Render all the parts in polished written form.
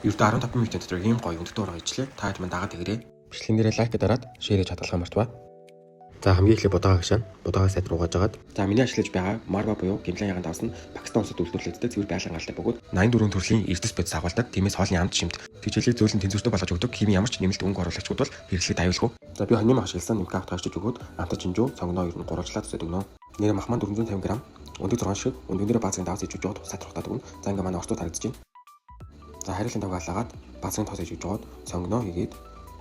Ердөө 15 минутын дотор ийм гоё өндөртөө ураг ичлээ. Та хэд мань дагаад тэгэрээ. Бичлэгэн дээрээ лайк дараад шеэр хийж хадгалах мартваа. За хамгийн эхлээд будаагаа гашаана. Будаагаа сайд руугааж агаад. За миний ашиглаж байгаа Marva буюу гимлэн ягаан давс нь Пакистан улсад үйлдвэрлэгддэг цэвэр байгалийн галтай бөгөөд 84 төрлийн эрдэс бодис агуулдаг. Тиймээс хоолны амт шимт тэжээлийг зөөлөн тэнцвэртэй болгож өгдөг. Химийн ямар ч нэмэлт өнгө оруулагчуд бол хэрэглээд аюулгүй. За би хоньны ашигласан нэмэх авт хашиж өгөөд амтад чинжүү цонгоноо ер нь 3-члаад төсөд өгнө. Нэр махман 450 г. Өндөр 6 шиг өндөрөө баазын давс хийж өгөөд сад рухтаад өгнө. За ингээ манай орцууд харагдаж байна. За хариулын тавг алаагаад баазын тоос хийж өгөөд цонгоноо хийгээд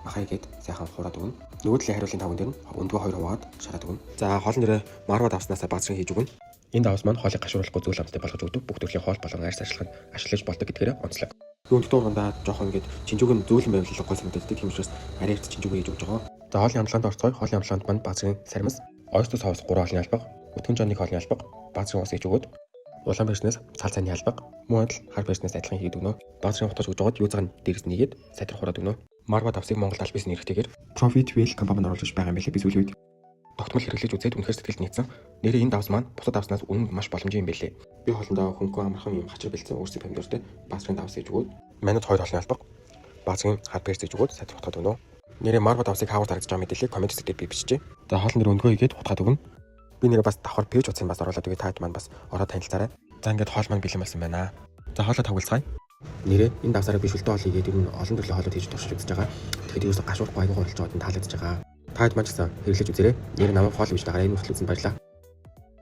махаа хийгээд сайхан хураад өгнө. Нөгөө талын хариулын тавган дээр нь өндгөө 2 хуваагаад шараад өгнө. За хоолн дээрээ Marva давснаасаа баазын хийж өгнө. Энэ давс маань хоолыг гашууруулахгүй зүйл амттай болгож өгдөг. Бүх төрлийн хоол болон арьс арчилгаанд ашиглаж болдог гэдгээр онцлог. Өндөртөө ургандаа жоохон ингээд чинжүүг нь зөөлөн байвал гой санагддаг. Тийм учраас арайрт чинжүүг хийж өгч байгаа. За хоолны амтлаганд орцгой. Хоолны амтлаганд маань баазын сармис, ойстус хоос 3 хоолны албаг, өтгөн жонны хоолны албаг, баазын ус хийж өгөөд улаан барьснаас цал цайны албаг, муу адил хар барьснаас адилхан хийгээд өгнө. Баазын утгаж өгж байгаад юу цаг нь дээрээс нэгээд сайдрах хураад өгнө. Marva давсыг Монгол аль бизнес нэрхтэйгээр Profit Well компанид оруулж байгаа юм билээ. Би сүүлийн үед тогтмол хэрэглэж үзээд үнэхээр сэтгэлд нийцсэн. Нэрээ энэ давс маань бусад давснаас үнэн маш боломжтой юм билээ. Би хоолндоо хөнгөн амархан юм хачир бэлдсэн өөрсдийн помидортой баазын давс хийж өгөөд манайд 2 хоолны албаг, баазын хар барьс хийж өгөөд сайдрах хутгаад өгнө. Нэрээ Marva давсыг хаавар харагдаж байгаа мэдээллийг комент хэсгээр би бичжээ. За хоолн дээр өндгөө хийгээд хутгаад өгнө. Би нэрээ бас давхар пэйж утсан бас оруулаад өгье. Таад маань бас ороод танилцаарай. За ингээд хоол маань бэлэн болсон байна. За хоолоо тавгалцгаая. Нэрээ энэ давсараа би шүлтөө хоол хийгээд ер нь олон төрлийн хоолууд хийж туршиж үзэж байгаа. Тэгэхээр ерөөсө гашуурахгүй аягүй хуралж байгаад таалагдж байгаа. Таад маань ч гэсэн хэрэглэж үзээрэй. Нэр намайг хоол бич дагараа энэ хүртэл үзэн баярлалаа.